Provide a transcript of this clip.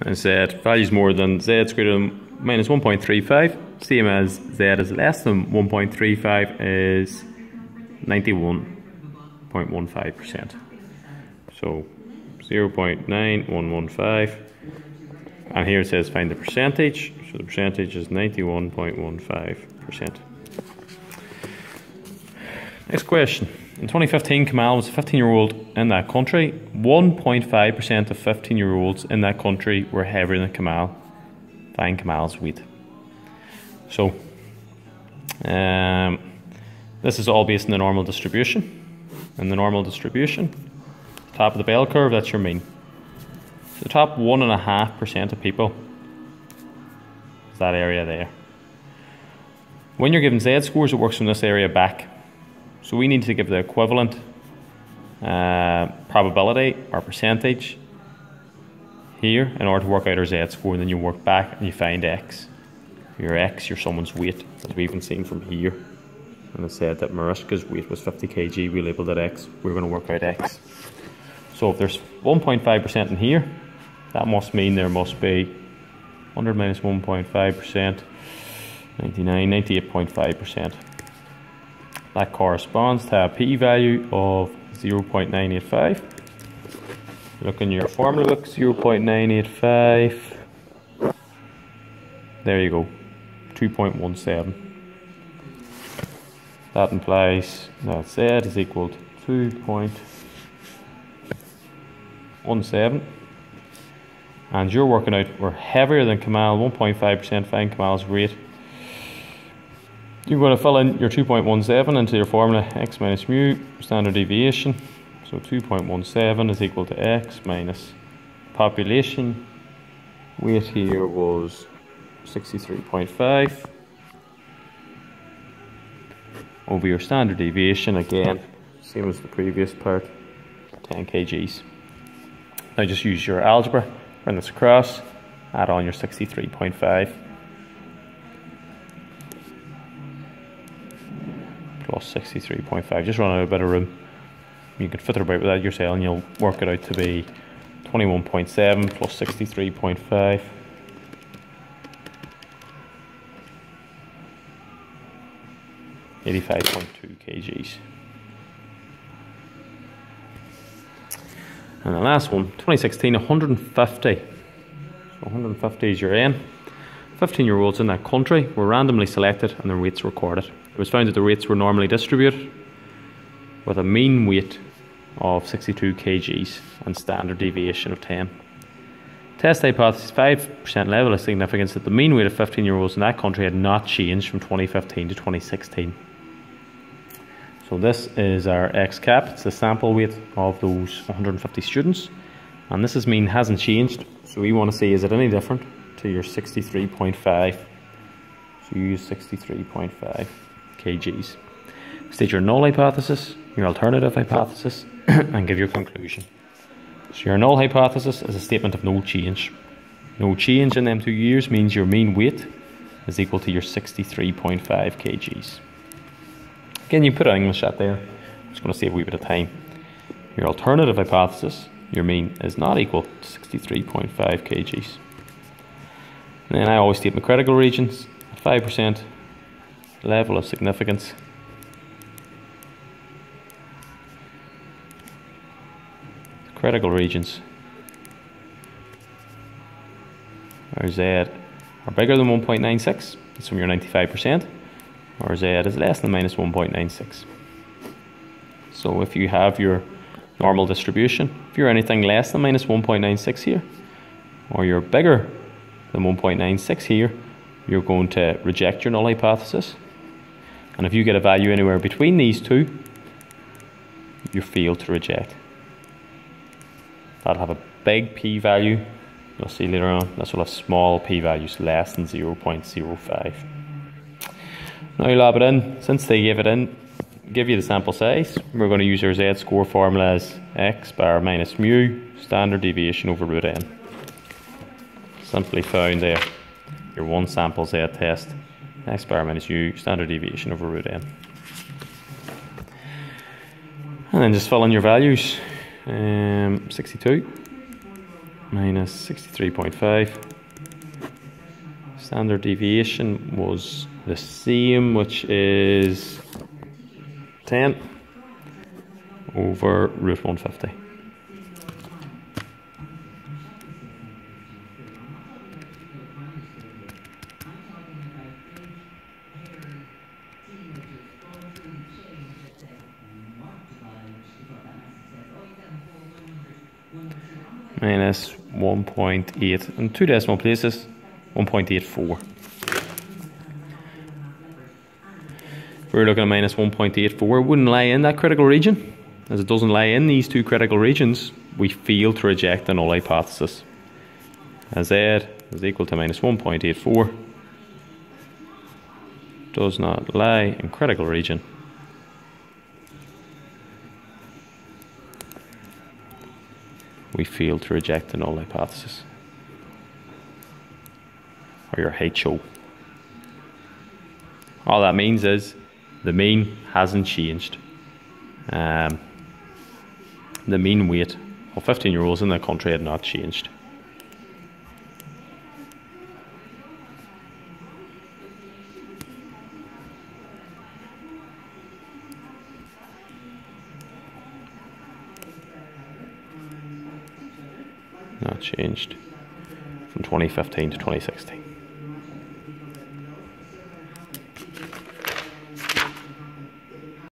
and z values more than z is greater than minus 1.35, same as z is less than 1.35 is 91.15%. So 0.9115, and here it says find the percentage, so the percentage is 91.15%. Next question. In 2015, Kamal was a 15-year-old in that country. 1.5% of 15-year-olds in that country were heavier than Kamal. Find Kamal's weight. So, this is all based on the normal distribution. In the normal distribution, top of the bell curve, that's your mean. The top 1.5% of people is that area there. When you're given z-scores, it works from this area back. So we need to give the equivalent probability or percentage here in order to work out our z-score, and then you work back and you find x. Your x, you're someone's weight, as we've been seeing from here. And it said that Mariska's weight was 50 kg, we labelled it x, we're going to work out x. So if there's 1.5% in here, that must mean there must be 100 minus 1.5%, 98.5%. That corresponds to a p-value of 0.985. Look in your formula book, 0.985. There you go, 2.17. That implies that z is equal to 2.17. And you're working out we're heavier than Kamal, 1.5%, find Kamal's weight. You're going to fill in your 2.17 into your formula, x minus mu, standard deviation. So 2.17 is equal to x minus population. Weight here was 63.5. Over your standard deviation, again, same as the previous part, 10 kgs. Now just use your algebra, run this across, add on your 63.5. Plus 63.5, just run out a bit of room. You can fiddle about with that yourself and you'll work it out to be 21.7 plus 63.5. $85.2 kgs. And the last one, 2016, 150. So 150 is your N. 15-year-olds in that country were randomly selected and their weights recorded. It was found that the weights were normally distributed with a mean weight of 62 kgs and standard deviation of 10. Test hypothesis 5% level of significance that the mean weight of 15-year-olds in that country had not changed from 2015 to 2016. So this is our x cap, it's the sample weight of those 150 students, and this mean hasn't changed, so we want to see is it any different to your 63.5. So you use 63.5 kgs. State your null hypothesis, your alternative hypothesis, and give your conclusion. So your null hypothesis is a statement of no change. No change in them 2 years means your mean weight is equal to your 63.5 kgs. Again, you put an English at there. I'm just going to save a wee bit of time. Your alternative hypothesis, your mean is not equal to 63.5 kgs. And then I always state my critical regions, 5% level of significance. Critical regions where Z are bigger than 1.96, that's from your 95%, or Z is less than minus 1.96. So if you have your normal distribution, if you're anything less than minus 1.96 here, or you're bigger than 1.96 here, you're going to reject your null hypothesis. And if you get a value anywhere between these two, you fail to reject. That'll have a big p-value. You'll see later on, this will have small p-values less than 0.05. Now you lab it in. Since they give you the sample size, we're going to use our z-score formula as x bar minus mu, standard deviation over root n. Simply found there, your one sample z-test, x bar minus u, standard deviation over root n. And then just fill in your values. 62, minus 63.5. Standard deviation was the same, which is 10 over root 150. Minus 1.8 in 2 decimal places, 1.84. If we're looking at minus 1.84, it wouldn't lie in that critical region. As it doesn't lie in these two critical regions, we fail to reject the null hypothesis. As Z is equal to minus 1.84, does not lie in critical region. We fail to reject the null hypothesis, or your HO. All that means is the mean hasn't changed. The mean weight of 15-year-olds in the country had not changed. Not changed from 2015 to 2016.